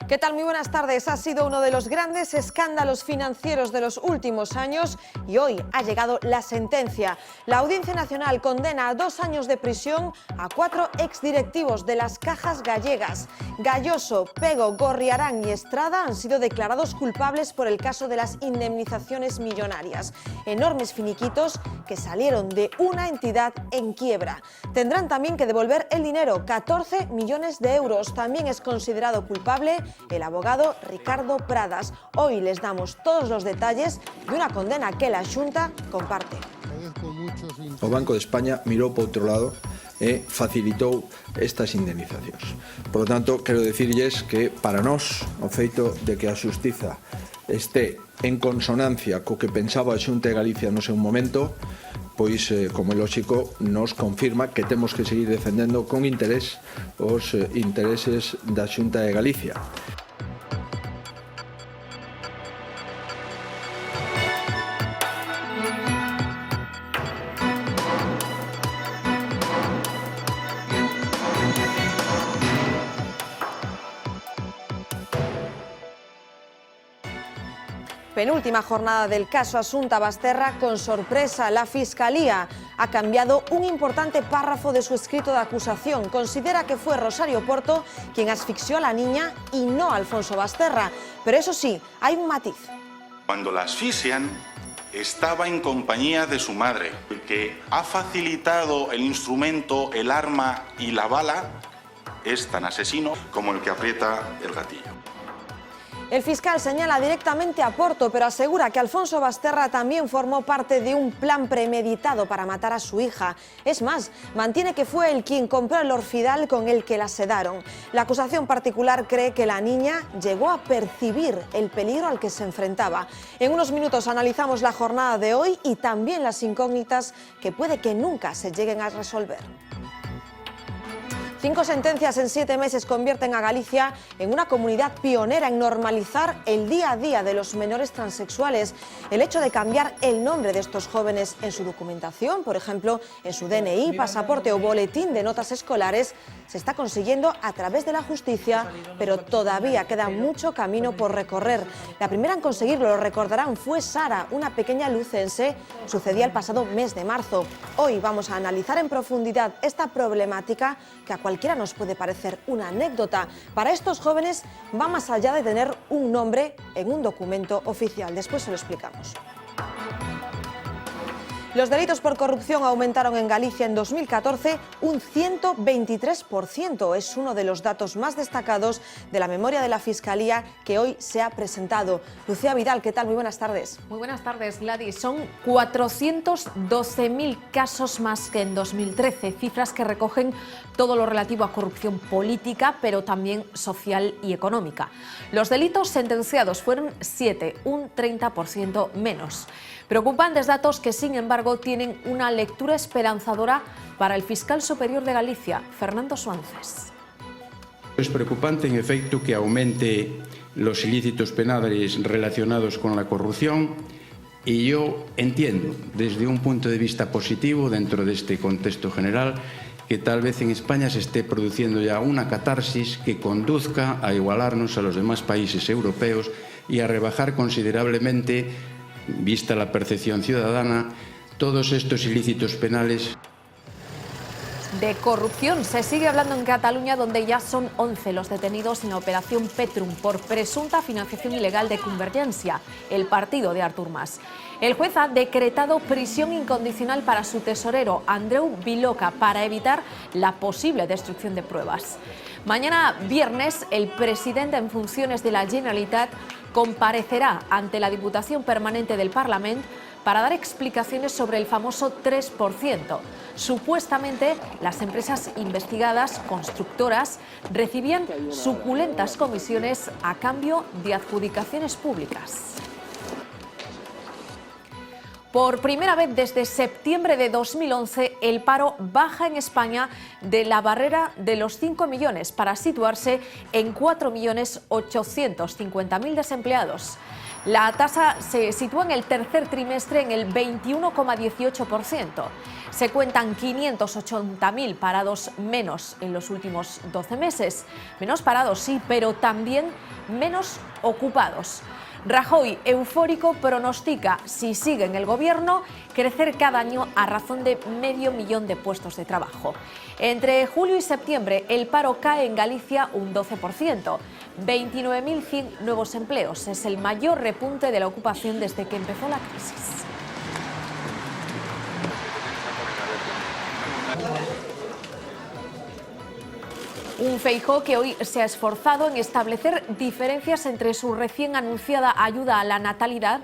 ¿Qué tal? Muy buenas tardes. Ha sido uno de los grandes escándalos financieros de los últimos años y hoy ha llegado la sentencia. La Audiencia Nacional condena a 2 años de prisión a 4 exdirectivos de las cajas gallegas. Galloso, Pego, Gorriarán y Estrada han sido declarados culpables por el caso de las indemnizaciones millonarias. Enormes finiquitos que salieron de una entidad en quiebra. Tendrán también que devolver el dinero, 14 millones de euros. También es considerado culpable el abogado Ricardo Pradas. Hoy les damos todos los detalles de una condena que la Xunta comparte. O Banco de España mirou para outro lado e facilitou estas indemnizacións. Por lo tanto, quero dicirlles que para nós o feito de que a Xustiza este en consonancia co que pensaba a Xunta de Galicia no seu momento, pois, como é lógico, nos confirma que temos que seguir defendendo con interés os intereses da Xunta de Galicia. Penúltima jornada del caso Asunta Basterra. Con sorpresa, la Fiscalía ha cambiado un importante párrafo de su escrito de acusación. Considera que fue Rosario Porto quien asfixió a la niña y no Alfonso Basterra. Pero eso sí, hay un matiz. Cuando la asfixian, estaba en compañía de su madre, que ha facilitado el instrumento, el arma y la bala. Es tan asesino como el que aprieta el gatillo. El fiscal señala directamente a Porto, pero asegura que Alfonso Basterra también formó parte de un plan premeditado para matar a su hija. Es más, mantiene que fue él quien compró el Orfidal con el que la sedaron. La acusación particular cree que la niña llegó a percibir el peligro al que se enfrentaba. En unos minutos analizamos la jornada de hoy y también las incógnitas que puede que nunca se lleguen a resolver. 5 sentencias en 7 meses convierten a Galicia en una comunidad pionera en normalizar el día a día de los menores transexuales. El hecho de cambiar el nombre de estos jóvenes en su documentación, por ejemplo, en su DNI, pasaporte o boletín de notas escolares, se está consiguiendo a través de la justicia, pero todavía queda mucho camino por recorrer. La primera en conseguirlo, lo recordarán, fue Sara, una pequeña lucense. Sucedía el pasado mes de marzo. Hoy vamos a analizar en profundidad esta problemática que a cualquiera nos puede parecer una anécdota. Para estos jóvenes va más allá de tener un nombre en un documento oficial. Después se lo explicamos. Los delitos por corrupción aumentaron en Galicia en 2014 un 123%. Es uno de los datos más destacados de la memoria de la Fiscalía que hoy se ha presentado. Lucía Vidal, ¿qué tal? Muy buenas tardes. Muy buenas tardes, Gladys. Son 412.000 casos más que en 2013, cifras que recogen todo lo relativo a corrupción política, pero también social y económica. Los delitos sentenciados fueron 7, un 30% menos. Preocupantes datos que, sin embargo, tienen una lectura esperanzadora para el fiscal superior de Galicia, Fernando Suances. Es preocupante, en efecto, que aumente los ilícitos penales relacionados con la corrupción y yo entiendo, desde un punto de vista positivo, dentro de este contexto general, que tal vez en España se esté produciendo ya una catarsis que conduzca a igualarnos a los demás países europeos y a rebajar considerablemente, vista la percepción ciudadana, todos estos ilícitos penales. De corrupción se sigue hablando en Cataluña, donde ya son 11 los detenidos en la operación Petrum por presunta financiación ilegal de Convergencia, el partido de Artur Mas. El juez ha decretado prisión incondicional para su tesorero, Andreu Viloca, para evitar la posible destrucción de pruebas. Mañana viernes, el presidente en funciones de la Generalitat comparecerá ante la Diputación Permanente del Parlamento para dar explicaciones sobre el famoso 3%. Supuestamente, las empresas investigadas, constructoras, recibían suculentas comisiones a cambio de adjudicaciones públicas. Por primera vez desde septiembre de 2011, el paro baja en España de la barrera de los 5 millones para situarse en 4.850.000 desempleados. La tasa se sitúa en el tercer trimestre en el 21,18%. Se cuentan 580.000 parados menos en los últimos 12 meses. Menos parados, sí, pero también menos ocupados. Rajoy, eufórico, pronostica, si sigue en el gobierno, crecer cada año a razón de 500.000 de puestos de trabajo. Entre julio y septiembre, el paro cae en Galicia un 12%. 29.100 nuevos empleos. Es el mayor repunte de la ocupación desde que empezó la crisis. Un Feijóo que hoy se ha esforzado en establecer diferencias entre su recién anunciada ayuda a la natalidad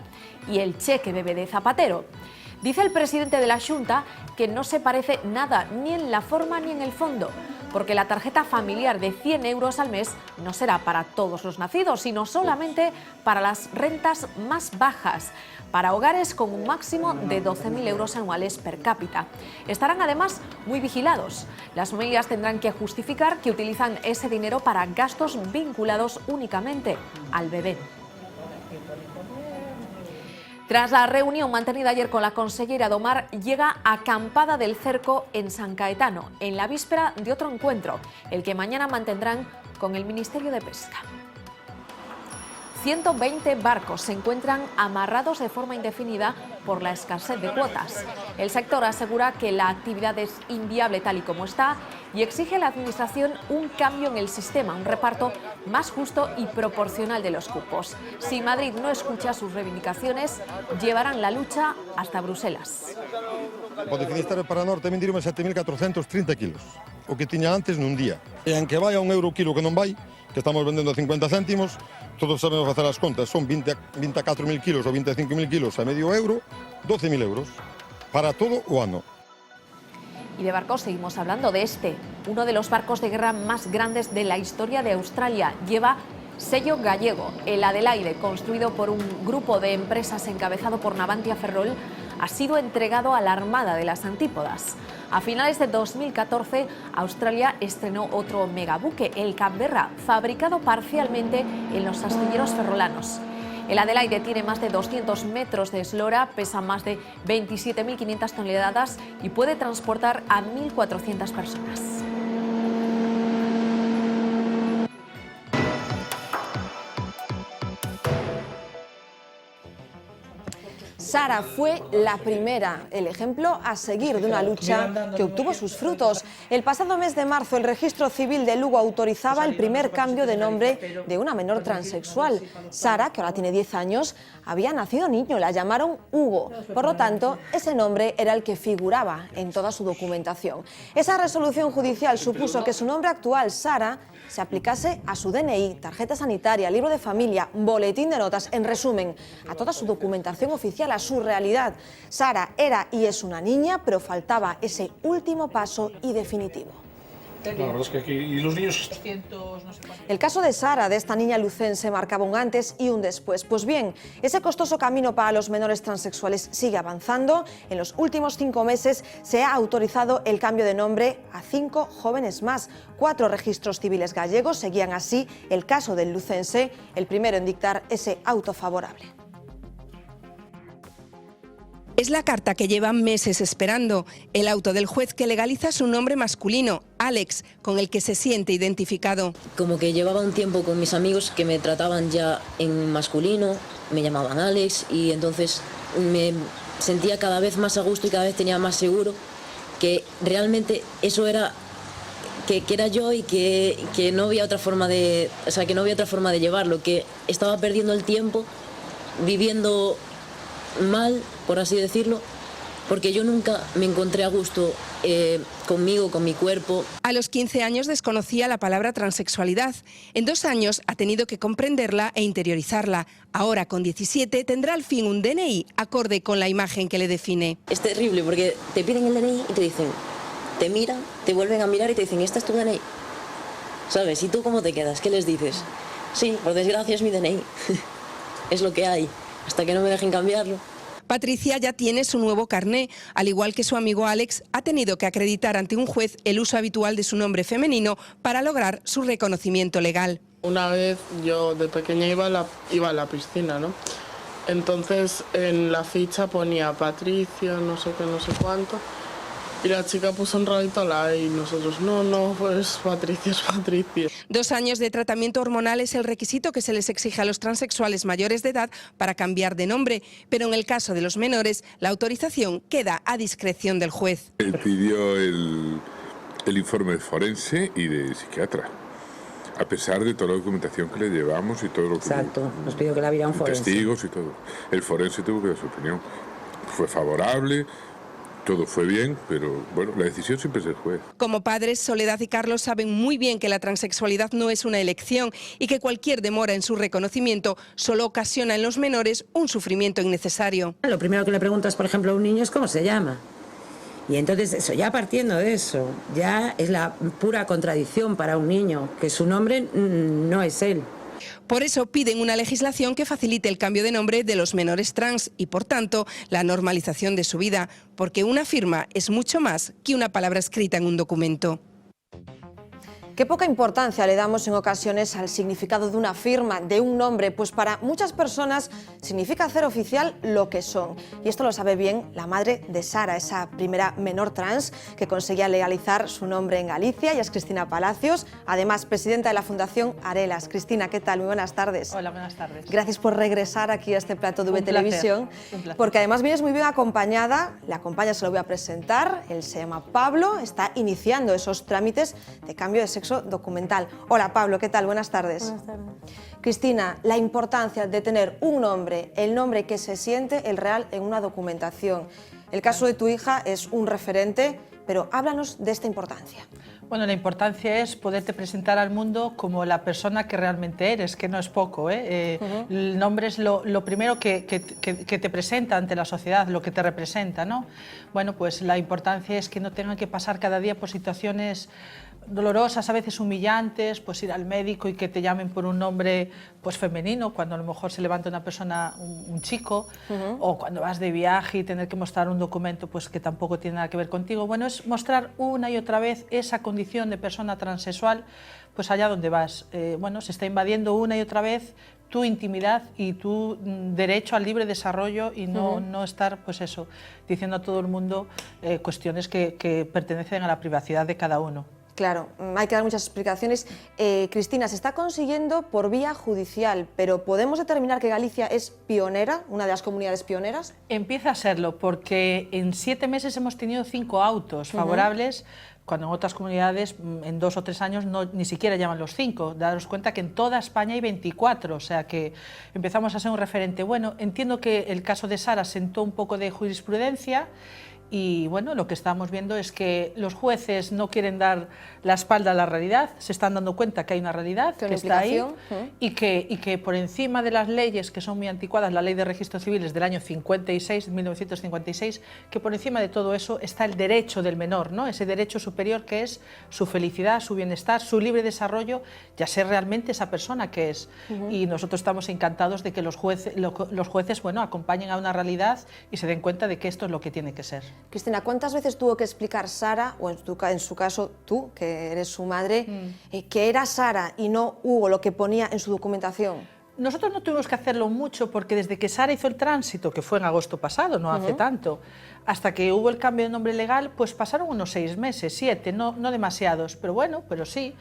y el cheque bebé de Zapatero. Dice el presidente de la Xunta que no se parece nada ni en la forma ni en el fondo, porque la tarjeta familiar de 100 euros al mes no será para todos los nacidos, sino solamente para las rentas más bajas, para hogares con un máximo de 12.000 euros anuales per cápita. Estarán además muy vigilados. Las familias tendrán que justificar que utilizan ese dinero para gastos vinculados únicamente al bebé. Tras la reunión mantenida ayer con la consellera Domar, llega Acampada del Cerco en San Caetano, en la víspera de otro encuentro, el que mañana mantendrán con el Ministerio de Pesca. 120 barcos se encuentran amarrados de forma indefinida por la escasez de cuotas. El sector asegura que la actividad es inviable tal y como está y exige a la Administración un cambio en el sistema, un reparto más justo y proporcional de los cupos. Si Madrid no escucha sus reivindicaciones, llevarán la lucha hasta Bruselas. O de Finisterre para Norte vendiron 7.430 kilos, o que tiña antes nun día. E aunque vai a €1 o kilo que non vai, que estamos vendendo a 50 céntimos, todos sabemos facer as contas, son 24.000 kilos ou 25.000 kilos a medio euro, 12.000 euros para todo o ano. Y de barcos seguimos hablando de este, uno de los barcos de guerra más grandes de la historia de Australia. Lleva sello gallego. El Adelaide, construido por un grupo de empresas encabezado por Navantia Ferrol, ha sido entregado a la Armada de las Antípodas. A finales de 2014, Australia estrenó otro megabuque, el Canberra, fabricado parcialmente en los astilleros ferrolanos. El Adelaide tiene más de 200 metros de eslora, pesa más de 27.500 toneladas y puede transportar a 1.400 personas. Sara fue la primera, el ejemplo a seguir de una lucha que obtuvo sus frutos. El pasado mes de marzo, el Registro Civil de Lugo autorizaba el primer cambio de nombre de una menor transexual. Sara, que ahora tiene 10 años, había nacido niño, la llamaron Hugo. Por lo tanto, ese nombre era el que figuraba en toda su documentación. Esa resolución judicial supuso que su nombre actual, Sara, se aplicase a su DNI, tarjeta sanitaria, libro de familia, boletín de notas, en resumen, a toda su documentación oficial, a su realidad. Sara era y es una niña, pero faltaba ese último paso y definitivo. La verdad es que aquí, y los niños... El caso de Sara, de esta niña lucense, marcaba un antes y un después. Pues bien, ese costoso camino para los menores transexuales sigue avanzando. En los últimos 5 meses se ha autorizado el cambio de nombre a 5 jóvenes más. 4 registros civiles gallegos seguían así el caso del lucense, el primero en dictar ese auto favorable. Es la carta que llevan meses esperando, el auto del juez que legaliza su nombre masculino, Alex, con el que se siente identificado. Como que llevaba un tiempo con mis amigos que me trataban ya en masculino, me llamaban Alex y entonces me sentía cada vez más a gusto y cada vez tenía más seguro que realmente eso era, que era yo y que no había otra forma de, o sea, que no había otra forma de llevarlo, que estaba perdiendo el tiempo viviendo mal, por así decirlo, porque yo nunca me encontré a gusto conmigo, con mi cuerpo. A los 15 años desconocía la palabra transexualidad. En 2 años ha tenido que comprenderla e interiorizarla. Ahora, con 17, tendrá al fin un DNI acorde con la imagen que le define. Es terrible porque te piden el DNI y te dicen, te miran, te vuelven a mirar y te dicen, ¿esta es tu DNI? ¿Sabes? ¿Y tú cómo te quedas? ¿Qué les dices? Sí, por desgracia es mi DNI. Es lo que hay. Hasta que no me dejen cambiarlo. Patricia ya tiene su nuevo carné. Al igual que su amigo Alex, ha tenido que acreditar ante un juez el uso habitual de su nombre femenino para lograr su reconocimiento legal. Una vez yo de pequeña iba a la piscina, ¿no? Entonces en la ficha ponía Patricia, no sé qué, no sé cuánto. Y la chica puso un ratito la E y nosotros, no, pues Patricia es Patricia. 2 años de tratamiento hormonal es el requisito que se les exige a los transexuales mayores de edad para cambiar de nombre, pero en el caso de los menores, la autorización queda a discreción del juez. Él pidió el informe forense y de psiquiatra, a pesar de toda la documentación que le llevamos y todo lo que... Exacto, nos pidió que la viera un forense. Testigos y todo. El forense tuvo que dar su opinión. Fue favorable. Todo fue bien, pero bueno, la decisión siempre es del juez. Como padres, Soledad y Carlos saben muy bien que la transexualidad no es una elección y que cualquier demora en su reconocimiento solo ocasiona en los menores un sufrimiento innecesario. Lo primero que le preguntas, por ejemplo, a un niño es cómo se llama. Y entonces eso, ya partiendo de eso, ya es la pura contradicción para un niño, que su nombre no es él. Por eso piden una legislación que facilite el cambio de nombre de los menores trans y, por tanto, la normalización de su vida, porque una firma es mucho más que una palabra escrita en un documento. Qué poca importancia le damos en ocasiones al significado de una firma, de un nombre, pues para muchas personas significa hacer oficial lo que son. Y esto lo sabe bien la madre de Sara, esa primera menor trans que conseguía legalizar su nombre en Galicia. Ella es Cristina Palacios, además presidenta de la Fundación Arelas. Cristina, ¿qué tal? Muy buenas tardes. Hola, buenas tardes. Gracias por regresar aquí a este plato de Televisión, porque además vienes muy bien acompañada. La acompaña, se lo voy a presentar. Él se llama Pablo, está iniciando esos trámites de cambio de sexo documental. Hola Pablo, ¿qué tal? Buenas tardes. Buenas tardes. Cristina, la importancia de tener un nombre, el nombre que se siente el real en una documentación. El caso de tu hija es un referente, pero háblanos de esta importancia. Bueno, la importancia es poderte presentar al mundo como la persona que realmente eres, que no es poco, ¿eh? El nombre es lo primero que te presenta ante la sociedad, lo que te representa, ¿no? Bueno, pues la importancia es que no tengan que pasar cada día por situaciones dolorosas, a veces humillantes, pues ir al médico y que te llamen por un nombre pues femenino, cuando a lo mejor se levanta una persona, un chico, o cuando vas de viaje y tener que mostrar un documento pues que tampoco tiene nada que ver contigo. Bueno, es mostrar una y otra vez esa condición de persona transexual, pues allá donde vas. Bueno, se está invadiendo una y otra vez tu intimidad y tu derecho al libre desarrollo y no estar, pues eso, diciendo a todo el mundo cuestiones que pertenecen a la privacidad de cada uno. Claro, hay que dar muchas explicaciones. Cristina, se está consiguiendo por vía judicial, pero ¿podemos determinar que Galicia es pionera, una de las comunidades pioneras? Empieza a serlo, porque en 7 meses hemos tenido 5 autos favorables, cuando en otras comunidades en 2 o 3 años ni siquiera llaman los 5. Daros cuenta que en toda España hay 24, o sea que empezamos a ser un referente. Bueno, entiendo que el caso de Sara sentó un poco de jurisprudencia. Y bueno, lo que estamos viendo es que los jueces no quieren dar la espalda a la realidad, se están dando cuenta que hay una realidad que está ahí y que por encima de las leyes que son muy anticuadas, la ley de registro civil es del año 56, 1956, que por encima de todo eso está el derecho del menor, ¿no? Ese derecho superior que es su felicidad, su bienestar, su libre desarrollo, ya ser realmente esa persona que es. Y nosotros estamos encantados de que los jueces bueno, acompañen a una realidad y se den cuenta de que esto es lo que tiene que ser. Cristina, ¿cuántas veces tuvo que explicar Sara, o en su caso tú, que eres su madre, que era Sara y no Hugo, lo que ponía en su documentación? Nosotros no tuvimos que hacerlo mucho porque desde que Sara hizo el tránsito, que fue en agosto pasado, no hace tanto, hasta que hubo el cambio de nombre legal, pues pasaron unos 6 meses, 7, no demasiados, pero bueno, pero sí,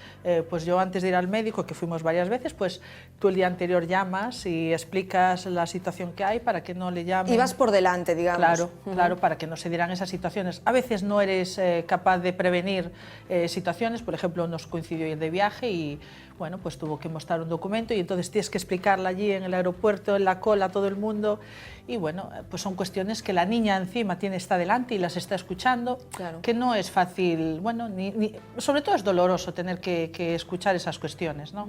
pues yo antes de ir al médico, que fuimos varias veces, pues tú el día anterior llamas y explicas la situación que hay para que no le llamen. Y vas por delante, digamos. Claro, claro, para que no se dieran esas situaciones. A veces no eres capaz de prevenir situaciones, por ejemplo, nos coincidió ir de viaje y bueno, pues tuvo que mostrar un documento y entonces tienes que explicarla allí en el aeropuerto, en la cola, a todo el mundo. Y bueno, pues son cuestiones que la niña encima está delante y las está escuchando, que no es fácil, bueno, sobre todo es doloroso tener que escuchar esas cuestiones, ¿no?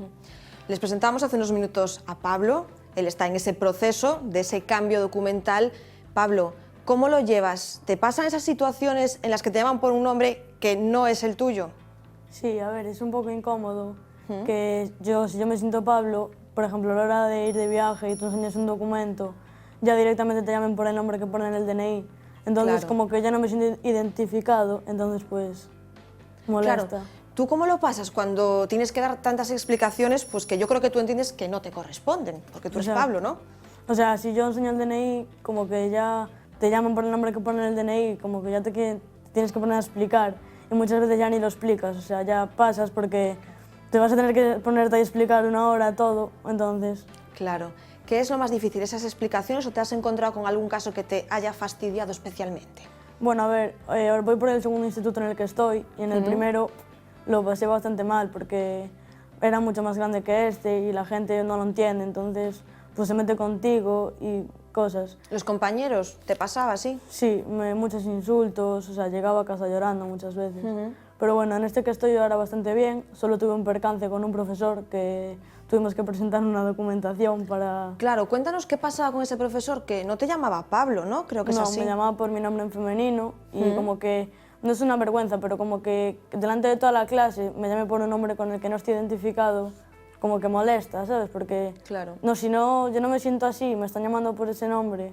Les presentamos hace unos minutos a Pablo, él está en ese proceso de ese cambio documental. Pablo, ¿cómo lo llevas? ¿Te pasan esas situaciones en las que te llaman por un nombre que no es el tuyo? Sí, a ver, es un poco incómodo. Que si yo me siento Pablo, por ejemplo, a la hora de ir de viaje y tú enseñas un documento, ya directamente te llamen por el nombre que pone en el DNI. Entonces, como que ya no me siento identificado, entonces pues molesta. Claro. ¿Tú cómo lo pasas cuando tienes que dar tantas explicaciones, pues que yo creo que tú entiendes que no te corresponden, porque tú eres Pablo, ¿no? O sea, si yo enseño el DNI, como que ya te llaman por el nombre que pone en el DNI, como que ya te tienes que poner a explicar y muchas veces ya ni lo explicas, o sea, ya pasas porque te vas a tener que ponerte a explicar 1 hora todo, entonces... Claro. ¿Qué es lo más difícil, esas explicaciones, o te has encontrado con algún caso que te haya fastidiado especialmente? Bueno, a ver, voy por el segundo instituto en el que estoy y en el primero lo pasé bastante mal porque era mucho más grande que este y la gente no lo entiende, entonces pues se mete contigo y cosas. ¿Los compañeros te pasaba así? Sí, muchos insultos, o sea, llegaba a casa llorando muchas veces. Pero bueno, en este que estoy ahora bastante bien, solo tuve un percance con un profesor que tuvimos que presentar una documentación para... Claro, cuéntanos qué pasaba con ese profesor, que no te llamaba Pablo, ¿no? Creo que es así. No, me llamaba por mi nombre en femenino y como que, no es una vergüenza, pero como que delante de toda la clase me llame por un nombre con el que no estoy identificado, como que molesta, ¿sabes? Porque, claro. No, si no, yo no me siento así, me están llamando por ese nombre.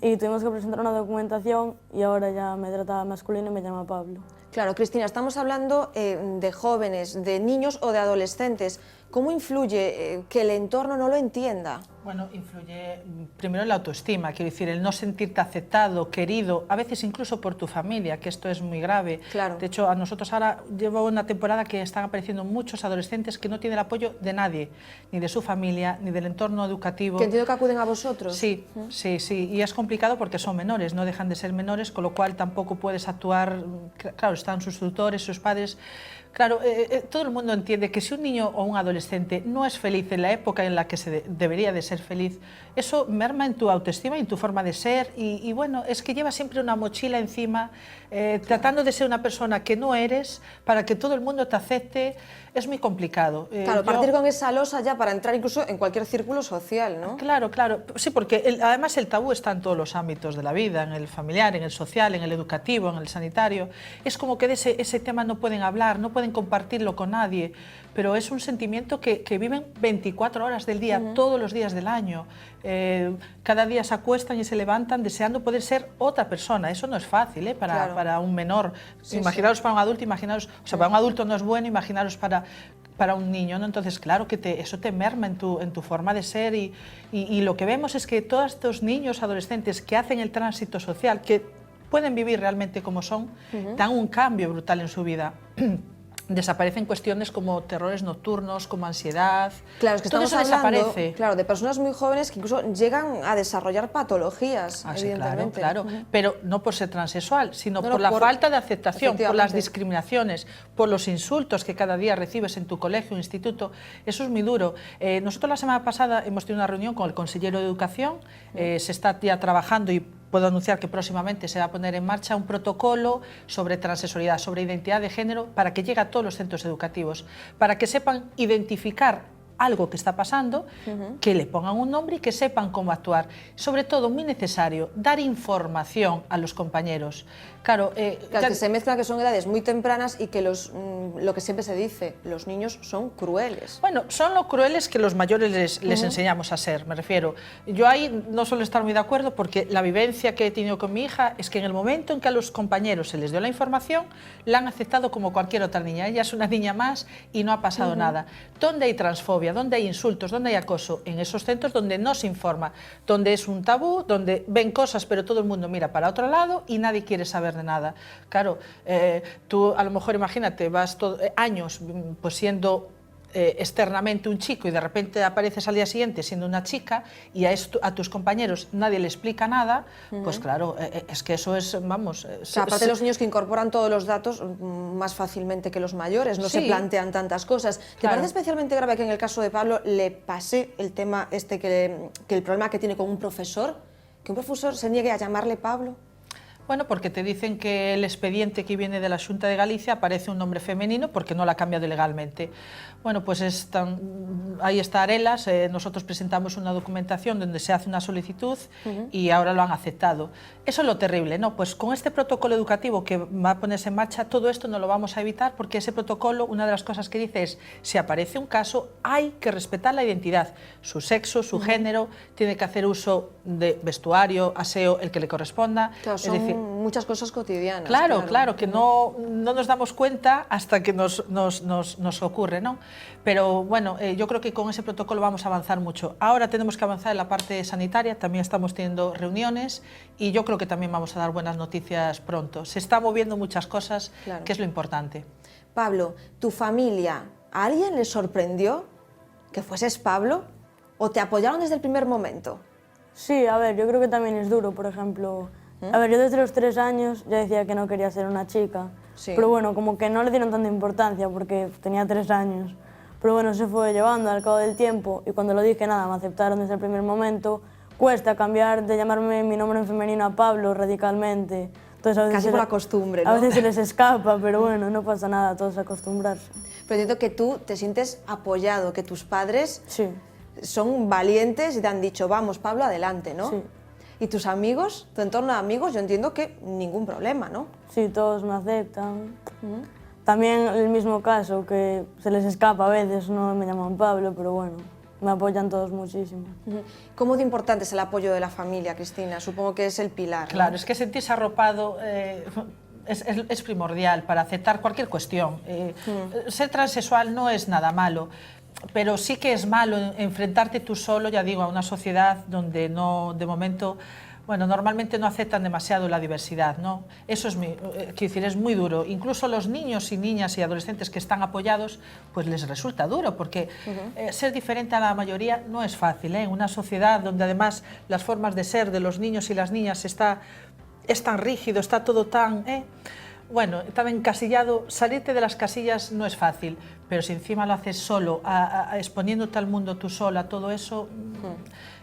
Y tuvimos que presentar una documentación y ahora ya me trata masculino y me llama Pablo. Claro, Cristina, estamos hablando de jóvenes, de niños o de adolescentes. ¿Cómo influye que el entorno no lo entienda? Bueno, influye primero en la autoestima, quiero decir, el no sentirte aceptado, querido, a veces incluso por tu familia, que esto es muy grave. Claro. De hecho, a nosotros ahora llevo una temporada que están apareciendo muchos adolescentes que no tienen el apoyo de nadie, ni de su familia, ni del entorno educativo. Que entiendo que acuden a vosotros. Sí, sí, sí, y es complicado porque son menores, no dejan de ser menores, con lo cual tampoco puedes actuar, claro, están sus tutores, sus padres. Claro, todo el mundo entiende que si un niño o un adolescente no es feliz en la época en la que debería de ser feliz, eso merma en tu autoestima y en tu forma de ser y bueno, es que llevas siempre una mochila encima, tratando de ser una persona que no eres para que todo el mundo te acepte, es muy complicado. Claro, partir con esa losa ya para entrar incluso en cualquier círculo social, ¿no? Claro, claro, sí, porque además el tabú está en todos los ámbitos de la vida, en el familiar, en el social, en el educativo, en el sanitario. Es como que de ese tema no pueden hablar, no pueden compartirlo con nadie, pero es un sentimiento que viven 24 horas del día, todos los días del año. Cada día se acuestan y se levantan deseando poder ser otra persona. Eso no es fácil, para un menor. Sí, imaginaros para un adulto, imaginaros, o sea, para un adulto no es bueno, imaginaros para un niño, ¿no? Entonces, claro que eso te merma en tu forma de ser y lo que vemos es que todos estos niños, adolescentes que hacen el tránsito social, que pueden vivir realmente como son, dan un cambio brutal en su vida. Desaparecen cuestiones como terrores nocturnos, como ansiedad. Claro, es que todo estamos eso hablando, desaparece. claro, de personas muy jóvenes que incluso llegan a desarrollar patologías, Sí, evidentemente. claro, pero no por ser transexual, sino por la falta de aceptación, por las discriminaciones, por los insultos que cada día recibes en tu colegio o instituto. Eso es muy duro. Nosotros la semana pasada hemos tenido una reunión con el consejero de Educación, se está ya trabajando y puedo anunciar que próximamente se va a poner en marcha un protocolo sobre transexualidad, sobre identidad de género, para que llegue a todos los centros educativos, para que sepan identificar algo que está pasando, que le pongan un nombre y que sepan cómo actuar. Sobre todo, muy necesario, dar información a los compañeros. Claro, que se mezcla que son edades muy tempranas y que lo que siempre se dice, los niños son crueles. Bueno, son lo crueles que los mayores les enseñamos a ser, me refiero. Yo ahí no suelo estar muy de acuerdo porque la vivencia que he tenido con mi hija es que en el momento en que a los compañeros se les dio la información, la han aceptado como cualquier otra niña. Ella es una niña más y no ha pasado nada. ¿Dónde hay transfobia? ¿Dónde hay insultos? ¿Dónde hay acoso? En esos centros donde no se informa, donde es un tabú, donde ven cosas pero todo el mundo mira para otro lado y nadie quiere saber de nada. Claro, tú a lo mejor imagínate, vas años pues siendo externamente un chico y de repente apareces al día siguiente siendo una chica y a tus compañeros nadie le explica nada, pues claro, es que eso es, vamos... aparte de los niños que incorporan todos los datos más fácilmente que los mayores, no se plantean tantas cosas. ¿Te parece especialmente grave que en el caso de Pablo le pase el tema que el problema que tiene con un profesor, que un profesor se niegue a llamarle Pablo? Bueno, porque te dicen que el expediente que viene de la Xunta de Galicia aparece un nombre femenino porque no lo ha cambiado legalmente. Bueno, pues ahí está Arelas, nosotros presentamos una documentación donde se hace una solicitud y ahora lo han aceptado. Eso es lo terrible, ¿no? Pues con este protocolo educativo que va a ponerse en marcha, todo esto no lo vamos a evitar porque ese protocolo, una de las cosas que dice es, si aparece un caso, hay que respetar la identidad, su sexo, su género, tiene que hacer uso de vestuario, aseo, el que le corresponda. Claro, es decir, muchas cosas cotidianas. Claro, que no nos damos cuenta hasta que nos ocurre, ¿no? Pero bueno, yo creo que con ese protocolo vamos a avanzar mucho. Ahora tenemos que avanzar en la parte sanitaria, también estamos teniendo reuniones y yo creo que también vamos a dar buenas noticias pronto. Se está moviendo muchas cosas, que es lo importante. Pablo, ¿tu familia, a alguien le sorprendió que fueses Pablo o te apoyaron desde el primer momento? Sí, a ver, yo creo que también es duro, por ejemplo. A ver, yo desde los 3 años ya decía que no quería ser una chica, pero bueno, como que no le dieron tanta importancia porque tenía 3 años. Pero bueno, se fue llevando al cabo del tiempo y cuando lo dije, nada, me aceptaron desde el primer momento. Cuesta cambiar de llamarme mi nombre en femenino a Pablo radicalmente. Entonces, a veces casi por la costumbre, ¿no? A veces se les escapa, pero bueno, no pasa nada, todos acostumbrarse. Pero entiendo que tú te sientes apoyado, que tus padres son valientes y te han dicho, vamos, Pablo, adelante, ¿no? Sí. ¿Y tus amigos, tu entorno de amigos, yo entiendo que ningún problema, ¿no? Sí, todos me aceptan. También el mismo caso, que se les escapa a veces, no me llaman Pablo, pero bueno, me apoyan todos muchísimo. ¿Cómo de importante es el apoyo de la familia, Cristina? Supongo que es el pilar, ¿no? Claro, es que sentirse arropado es primordial para aceptar cualquier cuestión. Ser transexual no es nada malo, pero sí que es malo enfrentarte tú solo, ya digo, a una sociedad donde no, de momento, bueno, normalmente no aceptan demasiado la diversidad, ¿no? Eso es, quiero decir, es muy duro. Incluso los niños y niñas y adolescentes que están apoyados, pues les resulta duro, porque ser diferente a la mayoría no es fácil, ¿eh? En una sociedad donde además las formas de ser de los niños y las niñas es tan rígido, está todo tan... Bueno, tan encasillado, salirte de las casillas no es fácil, pero si encima lo haces solo, exponiéndote al mundo tú sola, todo eso,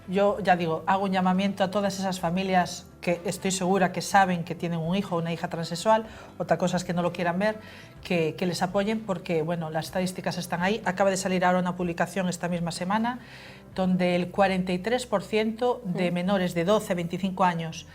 yo ya digo, hago un llamamiento a todas esas familias que estoy segura que saben que tienen un hijo o una hija transexual, otra cosa es que no lo quieran ver, que les apoyen porque, bueno, las estadísticas están ahí. Acaba de salir ahora una publicación esta misma semana donde el 43% de menores de 12 a 25 años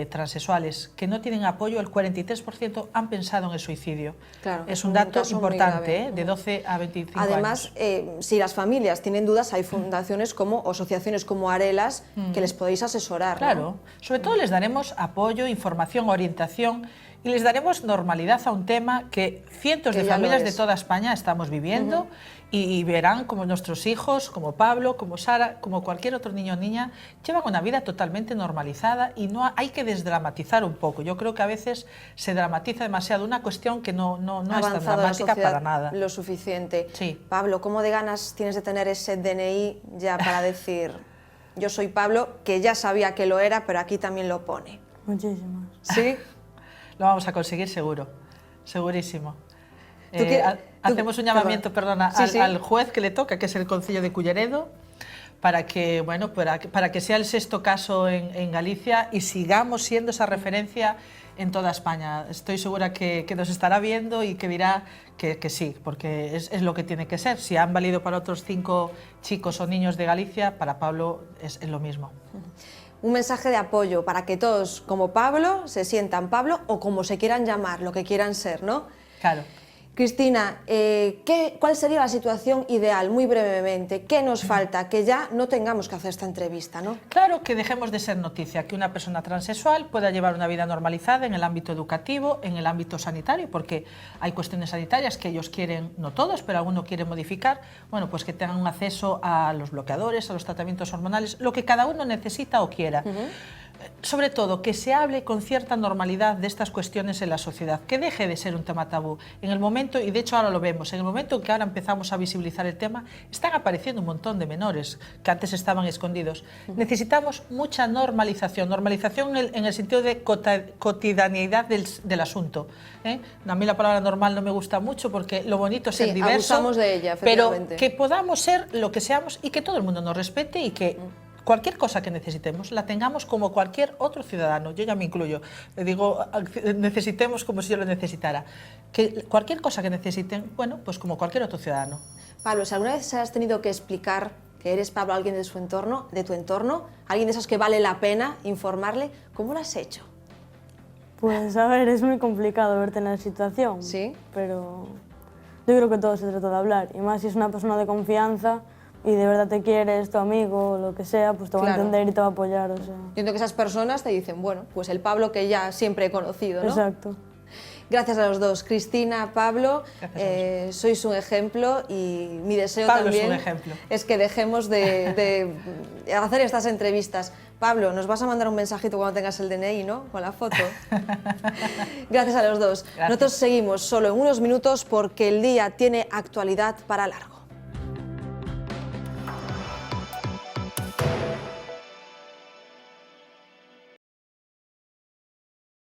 transexuales que no tienen apoyo, el 43% han pensado en el suicidio. Claro, es un dato importante, de 12 a 25 Además, años. Si las familias tienen dudas, hay fundaciones como, o asociaciones como Arelas que les podéis asesorar. Claro, ¿no? Sobre todo les daremos apoyo, información, orientación y les daremos normalidad a un tema que cientos de familias de toda España estamos viviendo y verán como nuestros hijos, como Pablo, como Sara, como cualquier otro niño o niña, llevan una vida totalmente normalizada y no hay que desdramatizar un poco. Yo creo que a veces se dramatiza demasiado una cuestión que no es tan dramática para nada. Lo suficiente. Sí. Pablo, ¿cómo de ganas tienes de tener ese DNI ya para decir yo soy Pablo, que ya sabía que lo era, pero aquí también lo pone? Muchísimas. ¿Sí? Lo vamos a conseguir seguro, segurísimo. Hacemos un llamamiento, perdona, al juez que le toca, que es el Concello de Culleredo, para que, bueno, para que sea el 6º caso en Galicia y sigamos siendo esa referencia en toda España. Estoy segura que nos estará viendo y que dirá que sí, porque es lo que tiene que ser. Si han valido para otros 5 chicos o niños de Galicia, para Pablo es lo mismo. Un mensaje de apoyo para que todos, como Pablo, se sientan Pablo o como se quieran llamar, lo que quieran ser, ¿no? Claro. Cristina, ¿cuál sería la situación ideal, muy brevemente? ¿Qué nos falta? Que ya no tengamos que hacer esta entrevista, ¿no? Claro, que dejemos de ser noticia, que una persona transexual pueda llevar una vida normalizada en el ámbito educativo, en el ámbito sanitario, porque hay cuestiones sanitarias que ellos quieren, no todos, pero alguno quiere modificar, bueno, pues que tengan un acceso a los bloqueadores, a los tratamientos hormonales, lo que cada uno necesita o quiera. Sobre todo, que se hable con cierta normalidad de estas cuestiones en la sociedad, que deje de ser un tema tabú. En el momento, y de hecho ahora lo vemos, en el momento en que ahora empezamos a visibilizar el tema, están apareciendo un montón de menores que antes estaban escondidos. Necesitamos mucha normalización, en el sentido de cotidianeidad del asunto. A mí la palabra normal no me gusta mucho porque lo bonito es ser diverso, abusamos de ella, pero que podamos ser lo que seamos y que todo el mundo nos respete y que cualquier cosa que necesitemos la tengamos como cualquier otro ciudadano. Yo ya me incluyo. Le digo, necesitemos como si yo lo necesitara. Que cualquier cosa que necesiten, bueno, pues como cualquier otro ciudadano. Pablo, si alguna vez has tenido que explicar que eres Pablo a alguien de tu entorno, alguien de esos que vale la pena informarle, ¿cómo lo has hecho? Pues a ver, es muy complicado verte en la situación. Sí. Pero yo creo que todo se trata de hablar. Y más si es una persona de confianza, y de verdad te quiere, es tu amigo, lo que sea, pues te va a entender y te va a apoyar. O sea. Entiendo que esas personas te dicen, bueno, pues el Pablo que ya siempre he conocido, ¿no? Exacto. Gracias a los dos, Cristina, Pablo, sois un ejemplo y mi deseo Pablo también es un ejemplo. es que dejemos de hacer estas entrevistas. Pablo, nos vas a mandar un mensajito cuando tengas el DNI, ¿no? Con la foto. Gracias a los dos. Gracias. Nosotros seguimos solo en unos minutos porque el día tiene actualidad para largo.